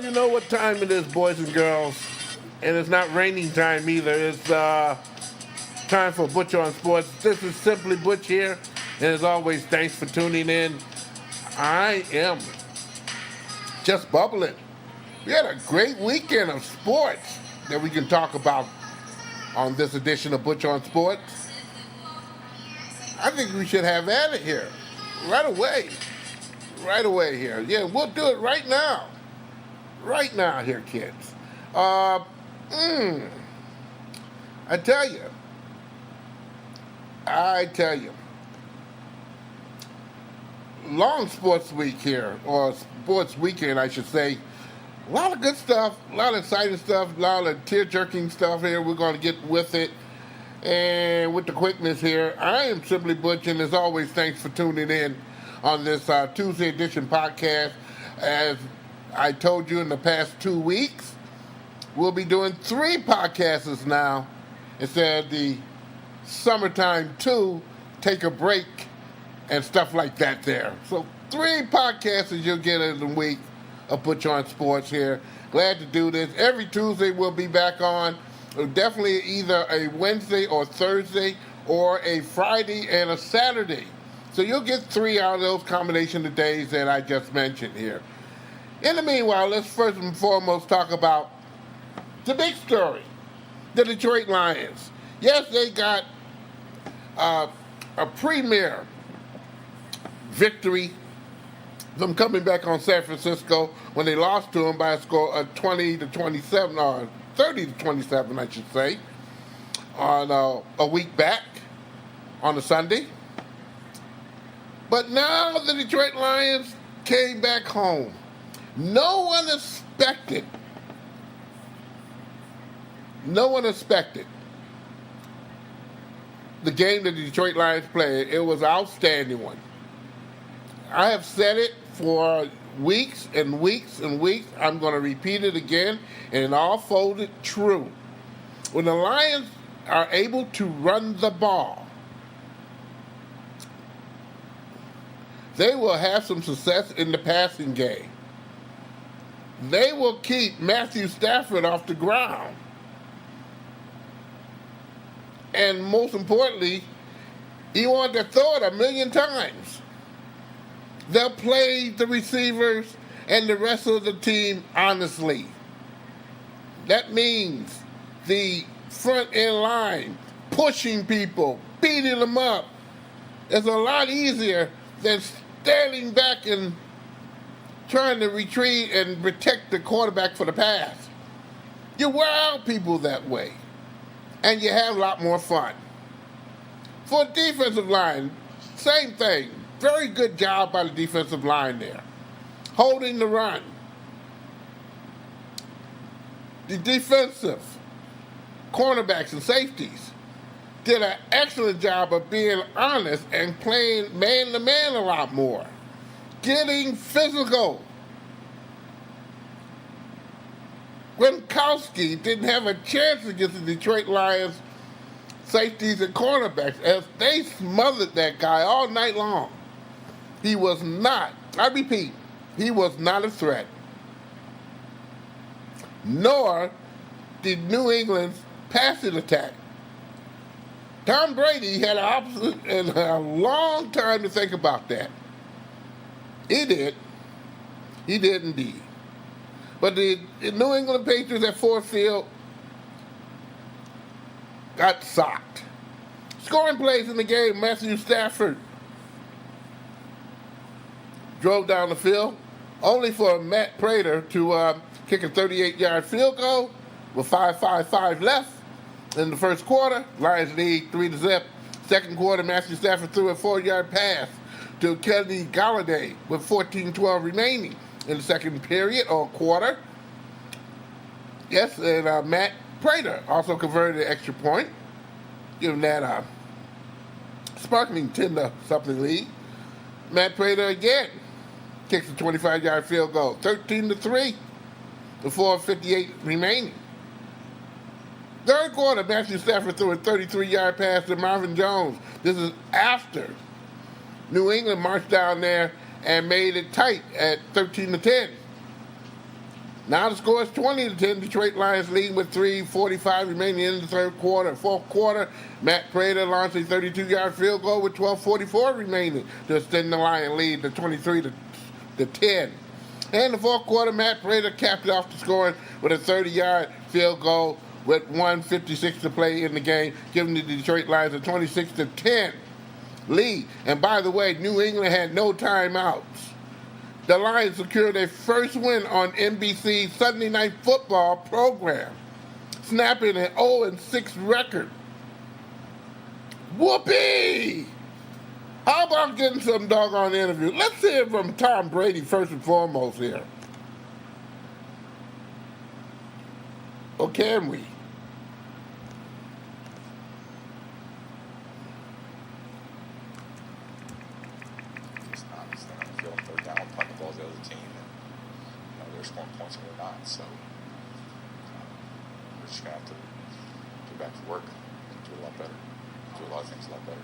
Well, you know what time it is, boys and girls. And it's not raining time either. It's time for Butch On Sports. This is Simply Butch here. And as always, thanks for tuning in. I am just bubbling. We had a great weekend of sports that we can talk about on this edition of Butch On Sports. I think we should have at it here. Right away. Right away here. Yeah, we'll do it right now. Right now here, kids. I tell you. Long sports week here, or sports weekend, I should say. A lot of good stuff, a lot of exciting stuff, a lot of tear-jerking stuff here. We're going to get with it. And with the quickness here, I am Simply Butch, and as always, thanks for tuning in on this Tuesday edition podcast. As I told you in the past 2 weeks, we'll be doing 3 podcasts now instead of the summertime 2, take a break and stuff like that there. So 3 podcasts you'll get in a week of Butch On Sports here. Glad to do this. Every Tuesday we'll be back on. Definitely either a Wednesday or Thursday or a Friday and a Saturday. So you'll get 3 out of those combination of days that I just mentioned here. In the meanwhile, let's first and foremost talk about the big story. The Detroit Lions. Yes, they got a premier victory from coming back on San Francisco when they lost to them by a score of 20-27, or 30-27, I should say, on a week back on a Sunday. But now the Detroit Lions came back home. No one expected the game that the Detroit Lions played. It was an outstanding one. I have said it for weeks and weeks and weeks. I'm going to repeat it again, and it all folded true. When the Lions are able to run the ball, they will have some success in the passing game. They will keep Matthew Stafford off the ground. And most importantly, he wanted to throw it 1,000,000 times. They'll play the receivers and the rest of the team honestly. That means the front end line, pushing people, beating them up, is a lot easier than standing back and trying to retreat and protect the quarterback for the pass. You wear out people that way, and you have a lot more fun. For the defensive line, same thing. Very good job by the defensive line there, holding the run. The defensive cornerbacks and safeties did an excellent job of being honest and playing man-to-man a lot more, getting physical. Gronkowski didn't have a chance against the Detroit Lions safeties and cornerbacks as they smothered that guy all night long. He was not, I repeat, he was not a threat. Nor did New England's passing attack. Tom Brady had a long time to think about that. He did. He did indeed. But the New England Patriots at Ford Field got socked. Scoring plays in the game, Matthew Stafford drove down the field, only for Matt Prater to kick a 38-yard field goal with 5:55 left in the first quarter. Lions lead 3-0. Second quarter, Matthew Stafford threw a 4-yard pass to Kenny Galladay with 14:12 remaining in the second period or quarter. Yes, and Matt Prater also converted an extra point, giving that sparkling 10-something lead. Matt Prater again kicks a 25-yard field goal, 13-3, with 4:58 remaining. Third quarter, Matthew Stafford threw a 33-yard pass to Marvin Jones. This is after New England marched down there and made it tight at 13-10. Now the score is 20-10. Detroit Lions leading with 3:45 remaining in the third quarter. Fourth quarter, Matt Prater launched a 32-yard field goal with 12:44 remaining to extend the Lion lead to 23-10. And the fourth quarter, Matt Prater capped off the scoring with a 30-yard field goal with 1:56 to play in the game, giving the Detroit Lions a 26-10 lead. And by the way, New England had no timeouts. The Lions secured their first win on NBC's Sunday Night Football program, snapping an 0-6 record. Whoopee! How about getting some doggone interview? Let's hear from Tom Brady first and foremost here. Or can we? Scoring points or not, so we're just gonna have to get back to work, do a lot better, do a lot of things a lot better.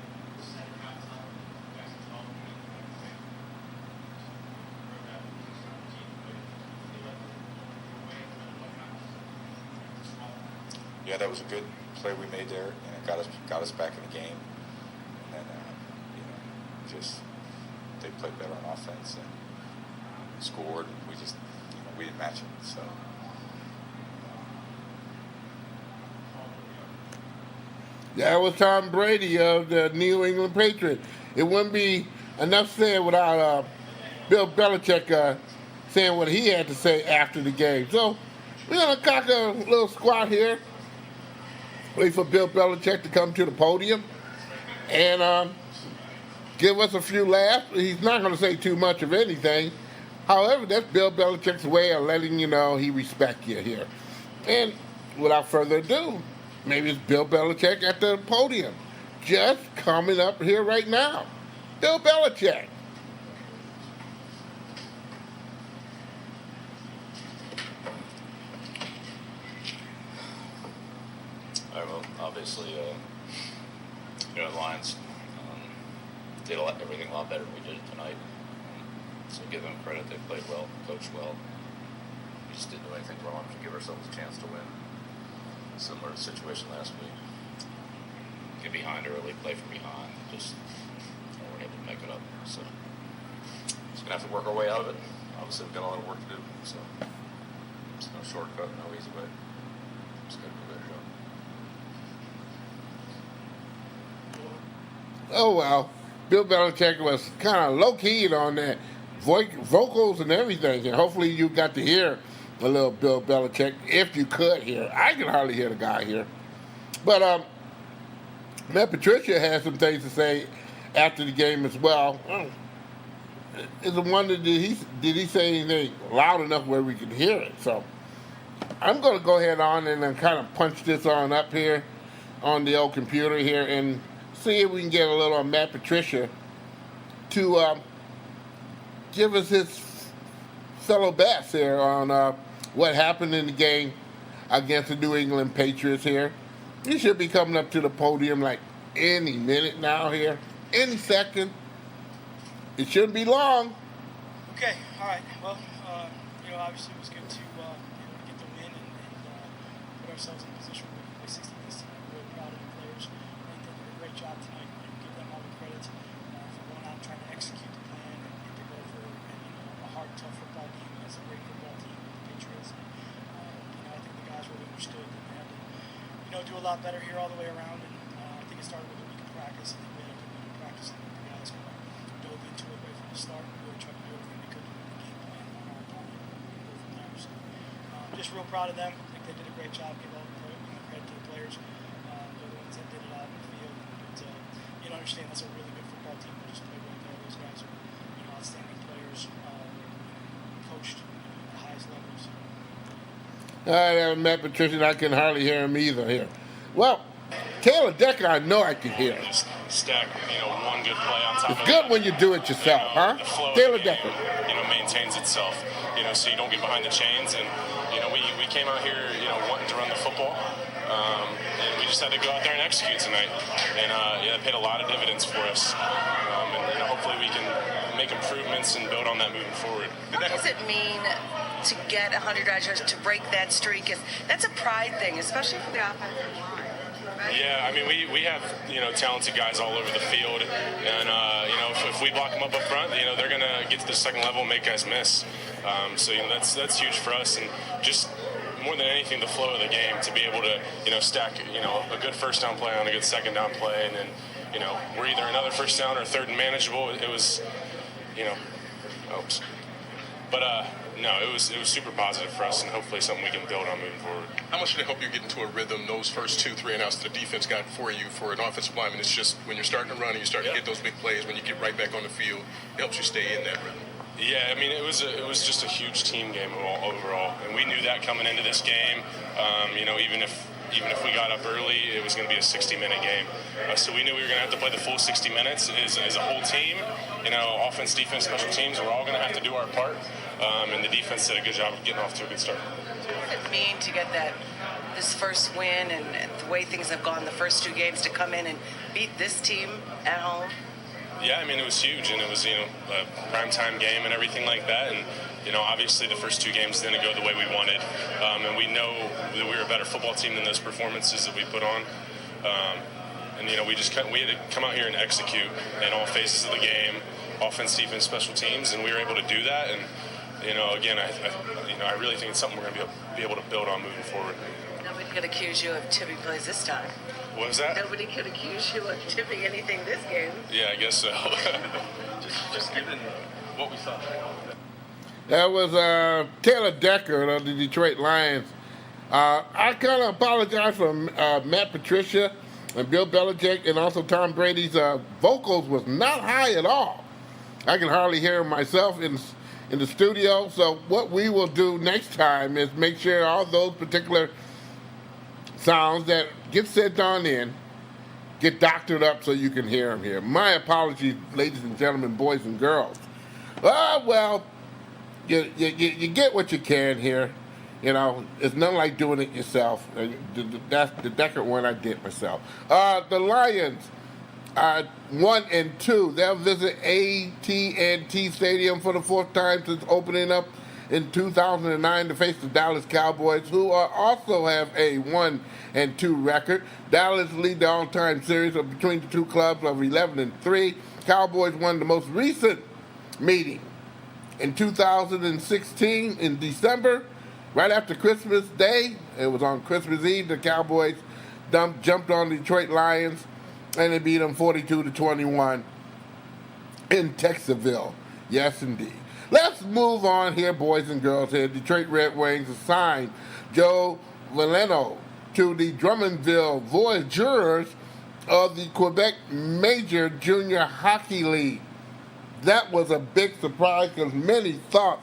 Yeah, that was a good play we made there, and it got us back in the game. And just they played better on offense and scored. We didn't match it, so. That was Tom Brady of the New England Patriots. It wouldn't be enough said without Bill Belichick saying what he had to say after the game. So we're going to cock a little squat here, wait for Bill Belichick to come to the podium and give us a few laughs. He's not going to say too much of anything. However, that's Bill Belichick's way of letting you know he respects you here. And without further ado, maybe it's Bill Belichick at the podium, just coming up here right now. Bill Belichick. All right, well, obviously, the Lions did everything a lot better than we did tonight. So give them credit. They played well, coached well. We just didn't do anything wrong to give ourselves a chance to win. Similar to the situation last week. Get behind early, play from behind. Just weren't able to make it up. So just going to have to work our way out of it. Obviously, we've got a lot of work to do. So there's no shortcut, no easy way. Just got to do a better job. Oh, well. Bill Belichick was kind of low-keyed on that. Vocals and everything, and hopefully you got to hear a little Bill Belichick, if you could hear. I can hardly hear the guy here. But Matt Patricia had some things to say after the game as well. It's a wonder, did he say anything loud enough where we could hear it? So I'm going to go ahead on and then kind of punch this on up here on the old computer here and see if we can get a little on Matt Patricia to give us his fellow bets here on what happened in the game against the New England Patriots here. He should be coming up to the podium like any minute now here, any second. It shouldn't be long. Okay, all right. Well, obviously it was good to get the win and put ourselves in a position where we can play 60 minutes tonight. We're really proud of the players. I think they did a great job tonight. Give them all the credit for going out and trying to execute the plan and to go for a hard, tough football game against a great football team, the Patriots. I think the guys really understood that they had to, do a lot better here all the way around. And I think it started with a week of practice. I think we had a good week of practice. I think the guys dove into it right from the start and really tried to do everything they could to the game plan on our opponent and go from there. So just real proud of them. I think they did a great job. Give all the credit to the players. They're the ones that did it out in the field. But understand that's a really good football team that just played right there. Those guys are outstanding players, coached at the highest levels. Matt Patricia, I can hardly hear him either here. Well, Taylor Decker, I know I can hear. Stack, one good play on top of it. It's good when you do it yourself, huh? Taylor Decker. Maintains itself, so you don't get behind the chains. And, we came out here, wanting to run the football. And we just had to go out there and execute tonight. And, it paid a lot of dividends for us. And hopefully we can make improvements and build on that moving forward. What does it mean to get 100 yards, to break that streak, that's a pride thing, especially for the offensive line. Right? Yeah, I mean, we have, talented guys all over the field, and, if we block them up front, they're going to get to the second level and make guys miss. So, that's huge for us, and just more than anything, the flow of the game, to be able to, stack, a good first down play on a good second down play, and then, we're either another first down or third and manageable. It was, oops. But, no, it was super positive for us, and hopefully something we can build on moving forward. How much did it help you get into a rhythm, those first 2, 3 and outs the defense got for you for an offensive lineman? It's just when you're starting to run and you start to get those big plays, when you get right back on the field, it helps you stay in that rhythm. Yeah, I mean, it was just a huge team game overall, and we knew that coming into this game. Even if we got up early, it was going to be a 60-minute game. So we knew we were going to have to play the full 60 minutes as a whole team. Offense, defense, special teams, we're all going to have to do our part. And the defense did a good job of getting off to a good start. What does it mean to get this first win and the way things have gone the first 2 games, to come in and beat this team at home? Yeah, I mean, it was huge, and it was, a primetime game and everything like that. And, obviously the first 2 games didn't go the way we wanted. And we know that we were a better football team than those performances that we put on. And, we had to come out here and execute in all phases of the game, offense, defense, special teams, and we were able to do that. And, again, I really think it's something we're going to be able to build on moving forward. Nobody could accuse you of tipping plays this time. What was that? Nobody could accuse you of tipping anything this game. Yeah, I guess so. just given what we saw. That was Taylor Decker of the Detroit Lions. I kind of apologize for Matt Patricia and Bill Belichick, and also Tom Brady's vocals was not high at all. I can hardly hear myself in the studio. So what we will do next time is make sure all those particular sounds that get sent on in get doctored up so you can hear them here. My apologies, ladies and gentlemen, boys and girls. Well, you get what you can here. It's nothing like doing it yourself. That's the Decker one I did myself. The Lions are 1-2. They'll visit AT&T Stadium for the 4th time since opening up in 2009 to face the Dallas Cowboys, who also have a 1-2 record. Dallas lead the all-time series between the two clubs of 11-3. Cowboys won the most recent meeting in 2016 in December, right after Christmas Day. It was on Christmas Eve. The Cowboys jumped on the Detroit Lions, and they beat them 42-21 in Texasville. Yes, indeed. Let's move on here, boys and girls. Here, Detroit Red Wings assigned Joe Veleno to the Drummondville Voyageurs of the Quebec Major Junior Hockey League. That was a big surprise because many thought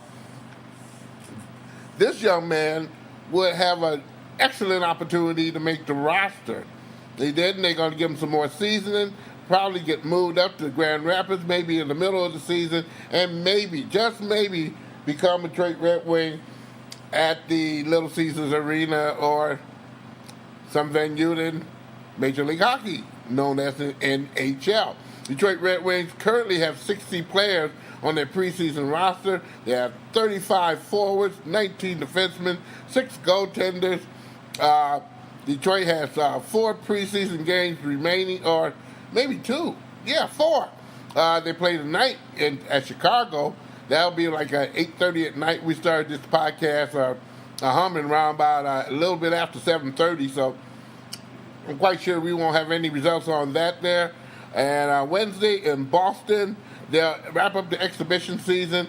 this young man would have an excellent opportunity to make the roster. They didn't. They're going to give him some more seasoning, probably get moved up to Grand Rapids, maybe in the middle of the season, and maybe, just maybe, become a Detroit Red Wing at the Little Caesars Arena or some venue in Major League Hockey, known as the NHL. Detroit Red Wings currently have 60 players on their preseason roster. They have 35 forwards, 19 defensemen, 6 goaltenders. Detroit has 4 preseason games remaining, or maybe 2. Yeah, 4. They play tonight at Chicago. That'll be like at 8:30 at night. We started this podcast humming around about a little bit after 7:30, so I'm quite sure we won't have any results on that there. And Wednesday in Boston, they'll wrap up the exhibition season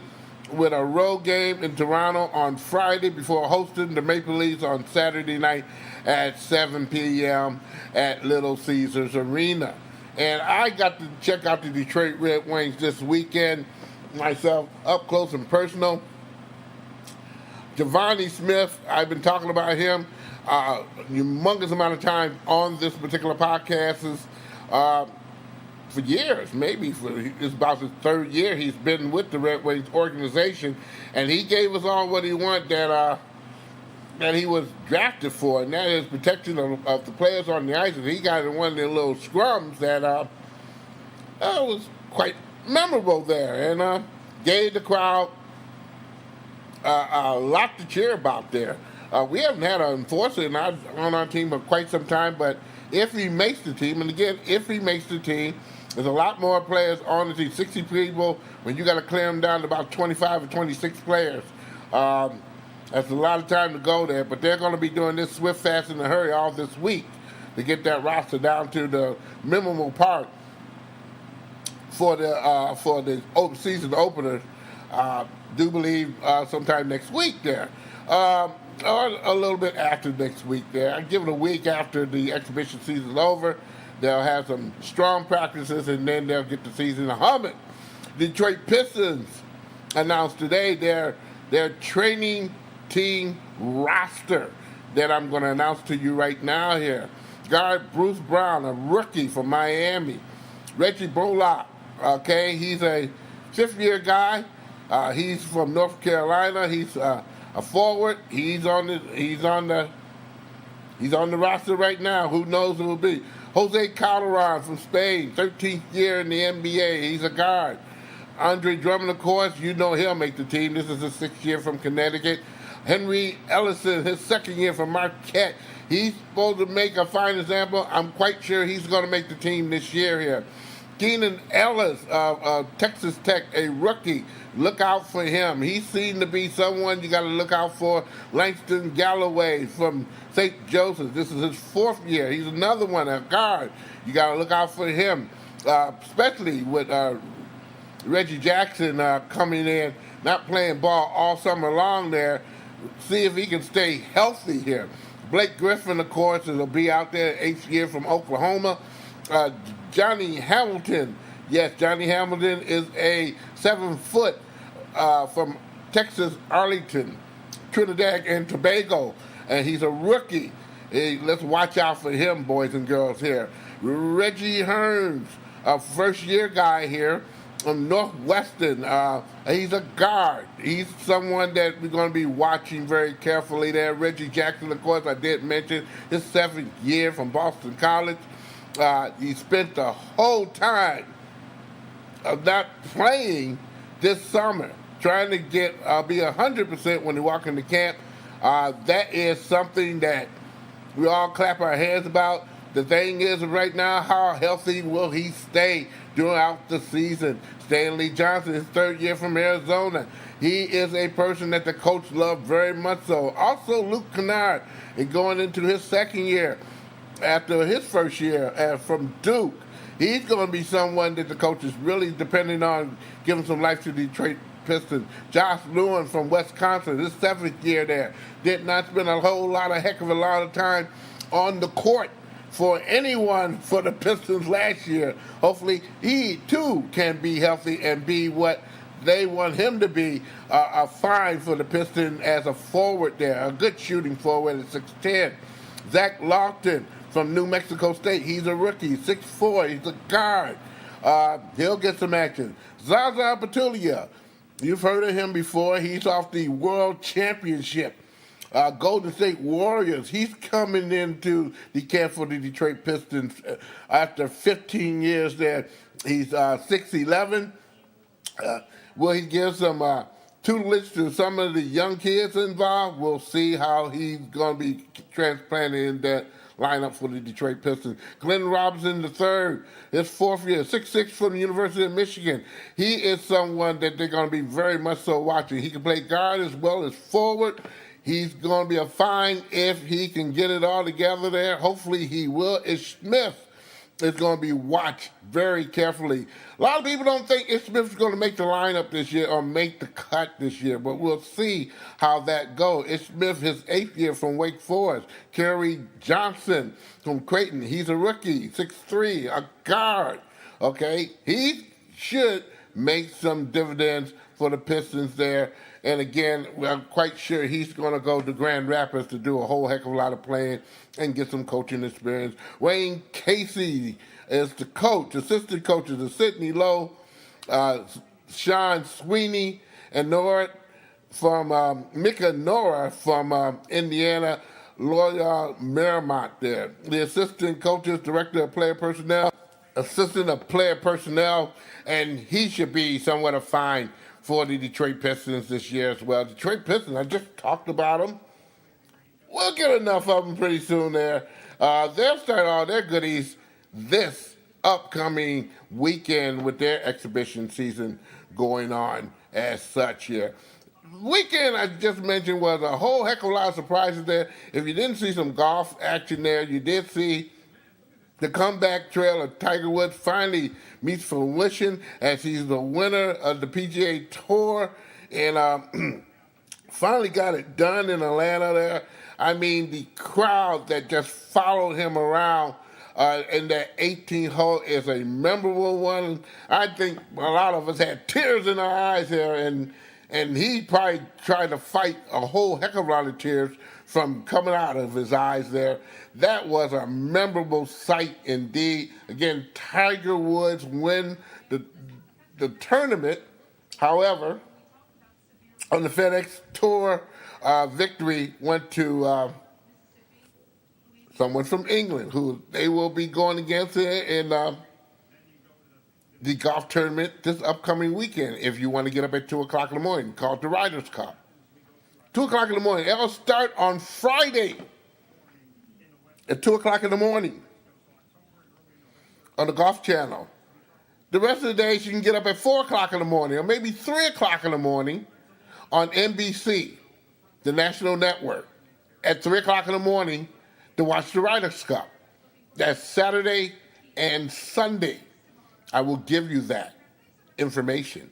with a road game in Toronto on Friday before hosting the Maple Leafs on Saturday night at 7 p.m. at Little Caesars Arena. And I got to check out the Detroit Red Wings this weekend myself, up close and personal. Giovanni Smith, I've been talking about him humongous amount of time on this particular podcast for years, maybe it's about his 3rd year he's been with the Red Wings organization, and he gave us all what he wanted that he was drafted for, and that is protection of the players on the ice. And he got in one of their little scrums that was quite memorable there, and gave the crowd a lot to cheer about there. We haven't had an enforcer on our team for quite some time, but if he makes the team, and again, if he makes the team, there's a lot more players on the team. 60 people, when you got to clear them down to about 25 or 26 players. That's a lot of time to go there, but they're going to be doing this swift, fast, in a hurry all this week to get that roster down to the minimal part for the season opener. Do believe sometime next week there, or a little bit after next week there. I give it a week after the exhibition season is over. They'll have some strong practices, and then they'll get the season humming. Detroit Pistons announced today their training team roster that I'm going to announce to you right now here. Guard Bruce Brown, a rookie from Miami. Reggie Bullock, okay, he's a fifth-year guy. He's from North Carolina. He's a forward. He's on the roster right now. Who knows who it will be? Jose Calderon from Spain, 13th year in the NBA. He's a guard. Andre Drummond, of course, you know he'll make the team. This is his 6th year from Connecticut. Henry Ellison, his 2nd year from Marquette. He's supposed to make a fine example. I'm quite sure he's going to make the team this year here. Keenan Ellis of Texas Tech, a rookie. Look out for him. He seemed to be someone you got to look out for. Langston Galloway from St. Joseph. This is his 4th year. He's another one, a guard. You got to look out for him, especially with Reggie Jackson coming in, not playing ball all summer long there. See if he can stay healthy here. Blake Griffin, of course, will be out there, 8th year from Oklahoma. Johnny Hamilton. Yes, Johnny Hamilton is a 7-foot from Texas, Arlington, Trinidad and Tobago, and he's a rookie. Hey, let's watch out for him, boys and girls here. Reggie Hearns, a first-year guy here from Northwestern. He's a guard. He's someone that we're going to be watching very carefully there. Reggie Jackson, of course, I did mention, his 7th year from Boston College. He spent the whole time of not playing this summer, trying to be 100% when he walk into camp. That is something that we all clap our hands about. The thing is, right now, how healthy will he stay throughout the season? Stanley Johnson, his 3rd year from Arizona. He is a person that the coach loved very much so. Also, Luke Kennard is going into his 2nd year after his 1st year from Duke. He's going to be someone that the coach is really depending on giving some life to Detroit Pistons. Josh Lewin from Wisconsin, his 7th year there, did not spend a whole heck of a lot of time on the court for anyone for the Pistons last year. Hopefully he too can be healthy and be what they want him to be, a fine for the Pistons as a forward there, a good shooting forward at 6'10". Zach Lofton from New Mexico State. He's a rookie, 6'4". He's a guard. He'll get some action. Zaza Pachulia, you've heard of him before. He's off the World Championship. Golden State Warriors. He's coming into the camp for the Detroit Pistons after 15 years there. He's 6'11". Will he give some tutelage to some of the young kids involved? We'll see how he's going to be transplanted in that lineup for the Detroit Pistons. Glenn Robinson III, his 4th year, 6'6" from the University of Michigan. He is someone that they're going to be very much so watching. He can play guard as well as forward. He's going to be a fine if he can get it all together there. Hopefully he will. Ish Smith is going to be watched very carefully. A lot of people don't think Ish Smith is going to make the lineup this year or make the cut this year, but we'll see how that goes. Ish Smith, his 8th year from Wake Forest. Kerry Johnson from Creighton. He's a rookie, 6'3", a guard. Okay, he should make some dividends for the Pistons there. And again, I'm quite sure he's going to go to Grand Rapids to do a whole heck of a lot of playing and get some coaching experience. Wayne Casey is the coach. Assistant coaches are Sidney Lowe, Sean Sweeney, and Mika Nora from Indiana, Loyola Marymount there. The assistant coaches, director of player personnel, assistant of player personnel, and he should be somewhat a fine for the Detroit Pistons this year as well. Detroit Pistons, I just talked about them. We'll get enough of them pretty soon there. They'll start all their goodies this upcoming weekend with their exhibition season going on as such here. Weekend I just mentioned was a whole heck of a lot of surprises there. If you didn't see some golf action there, you did see the comeback trail of Tiger Woods finally meets fruition as he's the winner of the PGA Tour and finally got it done in Atlanta there. I mean, the crowd that just followed him around in that 18th hole is a memorable one. I think a lot of us had tears in our eyes here, and he probably tried to fight a whole heck of a lot of tears from coming out of his eyes there. That was a memorable sight indeed. Again, Tiger Woods win the tournament. However, on the FedEx Tour, victory went to someone from England who they will be going against in the golf tournament this upcoming weekend if you want to get up at 2 o'clock in the morning, called the Ryder's Cup. 2 o'clock in the morning. It'll start on Friday at 2 o'clock in the morning on the Golf Channel. The rest of the days you can get up at 4 o'clock in the morning or maybe 3 o'clock in the morning on NBC, the national network, at 3 o'clock in the morning to watch the Ryder's Cup. That's Saturday and Sunday. I will give you that information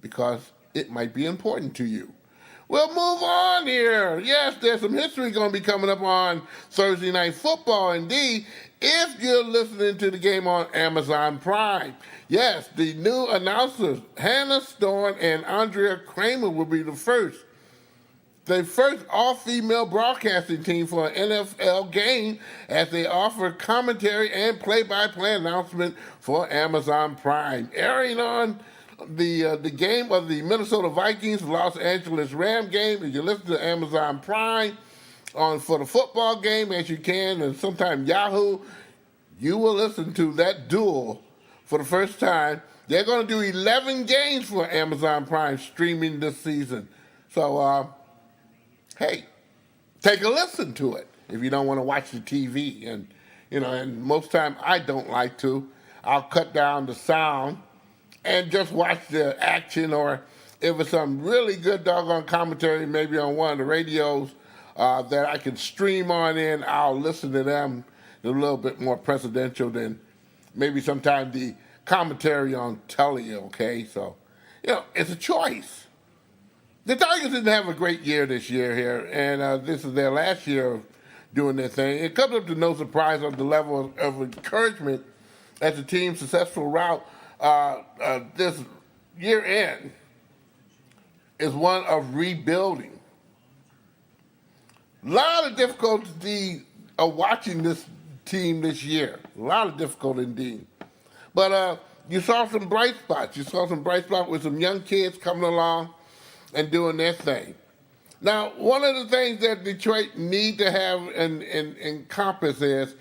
because it might be important to you. We'll move on here. Yes, there's some history going to be coming up on Thursday Night Football. Indeed, if you're listening to the game on Amazon Prime. Yes, the new announcers, Hannah Storm and Andrea Kramer, will be the first all-female broadcasting team for an NFL game as they offer commentary and play-by-play announcement for Amazon Prime. Airing on the game of the Minnesota Vikings, Los Angeles Rams game, if you listen to Amazon Prime for the football game as you can, and sometime Yahoo, you will listen to that duel for the first time. They're going to do 11 games for Amazon Prime streaming this season. So, hey, take a listen to it if you don't want to watch the TV. And most time I don't like to. I'll cut down the sound and just watch the action, or if it's some really good doggone commentary, maybe on one of the radios that I can stream on in, I'll listen to them. They're a little bit more presidential than maybe sometimes the commentary on telly, okay? So, it's a choice. The Tigers didn't have a great year this year here, and this is their last year of doing their thing. It comes up to no surprise of the level of encouragement as the team's successful route this year end is one of rebuilding. A lot of difficulty of watching this team this year. A lot of difficulty indeed. But you saw some bright spots. You saw some bright spots with some young kids coming along and doing their thing. Now, one of the things that Detroit need to have in compass is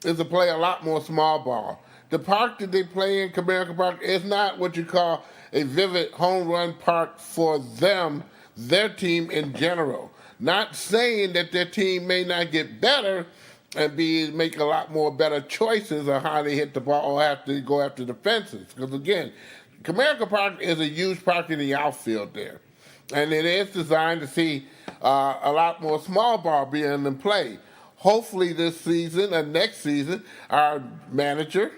to play a lot more small ball. The park that they play in, Comerica Park, is not what you call a vivid home run park for them, their team in general. Not saying that their team may not get better and make a lot more better choices on how they hit the ball or have to go after the fences. Because again, Comerica Park is a huge park in the outfield there. And it is designed to see a lot more small ball being in play. Hopefully this season and next season, our manager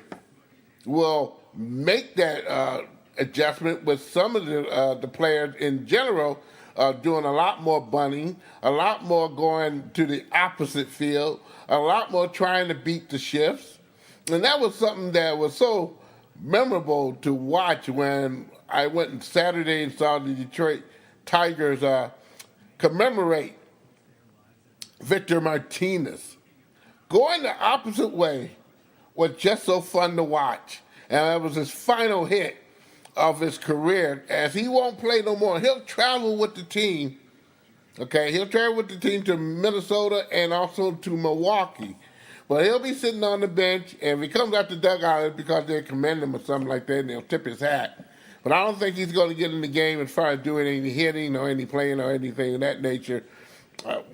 will make that adjustment with some of the players in general doing a lot more bunting, a lot more going to the opposite field, a lot more trying to beat the shifts. And that was something that was so memorable to watch when I went Saturday and saw the Detroit Tigers commemorate Victor Martinez. Going the opposite way was just so fun to watch. And that was his final hit of his career, as he won't play no more. He'll travel with the team, okay? He'll travel with the team to Minnesota and also to Milwaukee. But he'll be sitting on the bench, and if he comes out the dugout, it's because they commend him or something like that, and they'll tip his hat. But I don't think he's going to get in the game as far as doing any hitting or any playing or anything of that nature.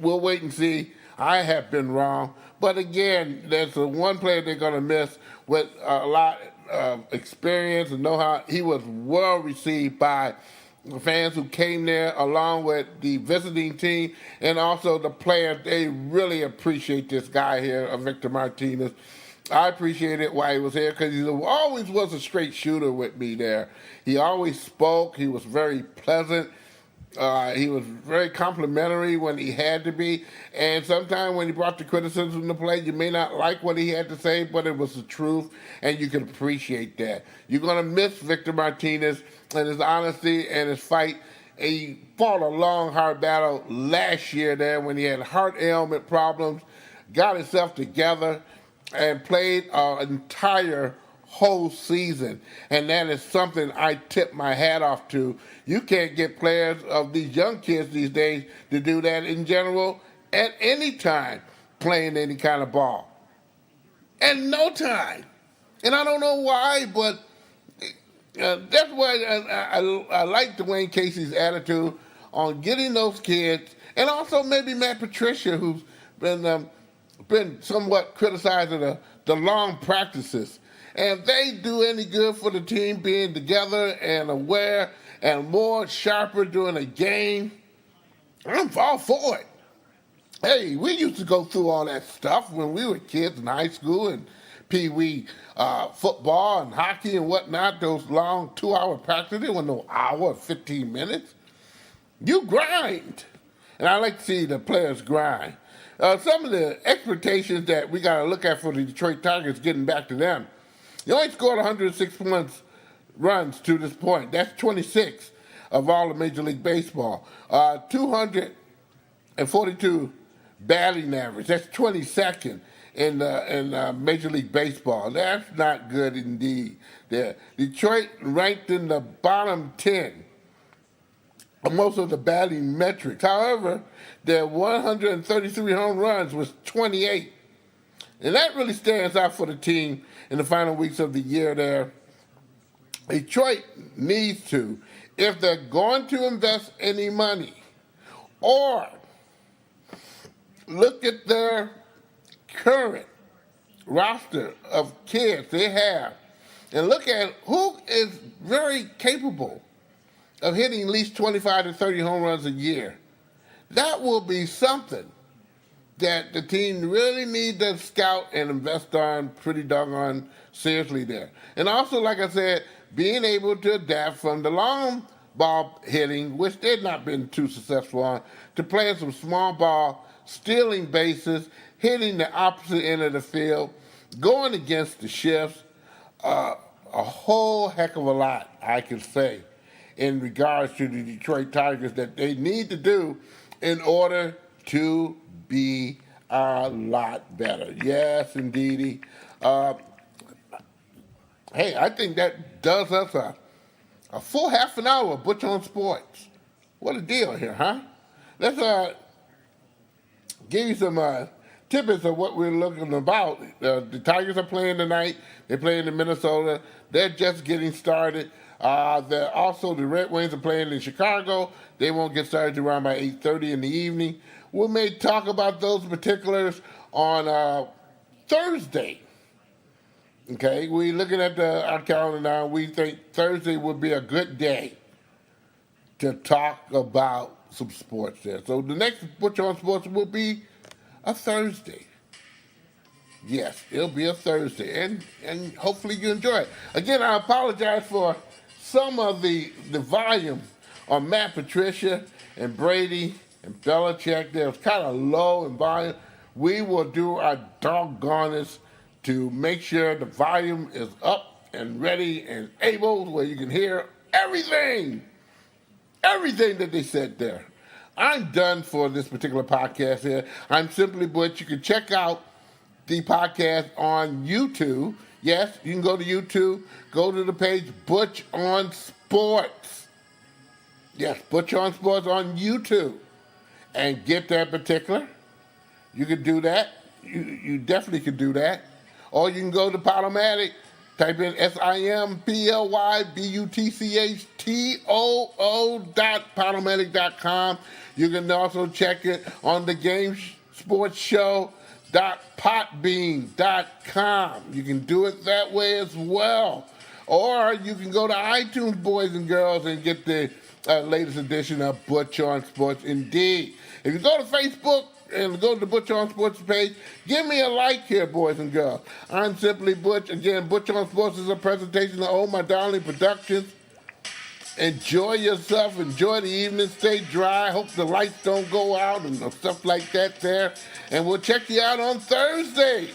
We'll wait and see. I have been wrong. But again, there's the one player they're going to miss with a lot of experience and know-how. He was well received by the fans who came there, along with the visiting team and also the players. They really appreciate this guy here, Victor Martinez. I appreciate it while he was here because he always was a straight shooter with me there. He always spoke. He was very pleasant. He was very complimentary when he had to be. And sometimes when he brought the criticism to play, you may not like what he had to say, but it was the truth, and you can appreciate that. You're going to miss Victor Martinez and his honesty and his fight. He fought a long, hard battle last year there when he had heart ailment problems, got himself together, and played an entire whole season. And that is something I tip my hat off to. You can't get players of these young kids these days to do that in general at any time playing any kind of ball. And no time. And I don't know why, but that's why I like Dwayne Casey's attitude on getting those kids, and also maybe Matt Patricia, who's been somewhat criticized of the long practices. And if they do any good for the team being together and aware and more sharper during a game, I'm all for it. Hey, we used to go through all that stuff when we were kids in high school and pee-wee football and hockey and whatnot, those long 2-hour practices. There was no hour or 15 minutes. You grind. And I like to see the players grind. Some of the expectations that we got to look at for the Detroit Tigers, getting back to them, they only scored 106 runs to this point. That's 26 of all of Major League Baseball. 242 batting average. That's 22nd in Major League Baseball. That's not good indeed. Detroit ranked in the bottom 10 of most of the batting metrics. However, their 133 home runs was 28. And that really stands out for the team in the final weeks of the year there. Detroit needs to, if they're going to invest any money, or look at their current roster of kids they have, and look at who is very capable of hitting at least 25 to 30 home runs a year. That will be something that the team really need to scout and invest on pretty doggone seriously there. And also, like I said, being able to adapt from the long ball hitting, which they've not been too successful on, to playing some small ball, stealing bases, hitting the opposite end of the field, going against the shifts, a whole heck of a lot, I can say, in regards to the Detroit Tigers that they need to do in order to be a lot better. Yes, indeedy. Hey, I think that does us a full half an hour of Butch On Sports. What a deal here, huh? Let's give you some tidbits of what we're looking about. The Tigers are playing tonight. They're playing in Minnesota. They're just getting started. Also, the Red Wings are playing in Chicago. They won't get started around by 8:30 in the evening. We may talk about those particulars on Thursday. Okay, we're looking at our calendar now. We think Thursday would be a good day to talk about some sports there. So the next Butch On Sports will be a Thursday. Yes, it'll be a Thursday, and hopefully you enjoy it. Again, I apologize for some of the volume on Matt Patricia and Brady and Belichick. There was kind of low in volume. We will do our doggonest to make sure the volume is up and ready and able where you can hear everything that they said there. I'm done for this particular podcast here. I'm Simply Butch. You can check out the podcast on YouTube. Yes, you can go to YouTube, go to the page Butch On Sports. Yes, Butch On Sports on YouTube. And get that particular. You can do that. You definitely can do that. Or you can go to Podomatic, Type in simplybutchoo.powermedic.com. You can also check it on the GameSportsShow.podbean.com. You can do it that way as well. Or you can go to iTunes, boys and girls, and get the latest edition of Butch On Sports indeed. If you go to Facebook and go to the Butch On Sports page, give me a like here, boys and girls. I'm Simply Butch. Again, Butch On Sports is a presentation of Oh My Darling Productions. Enjoy yourself. Enjoy the evening. Stay dry. Hope the lights don't go out and stuff like that there. And we'll check you out on Thursday.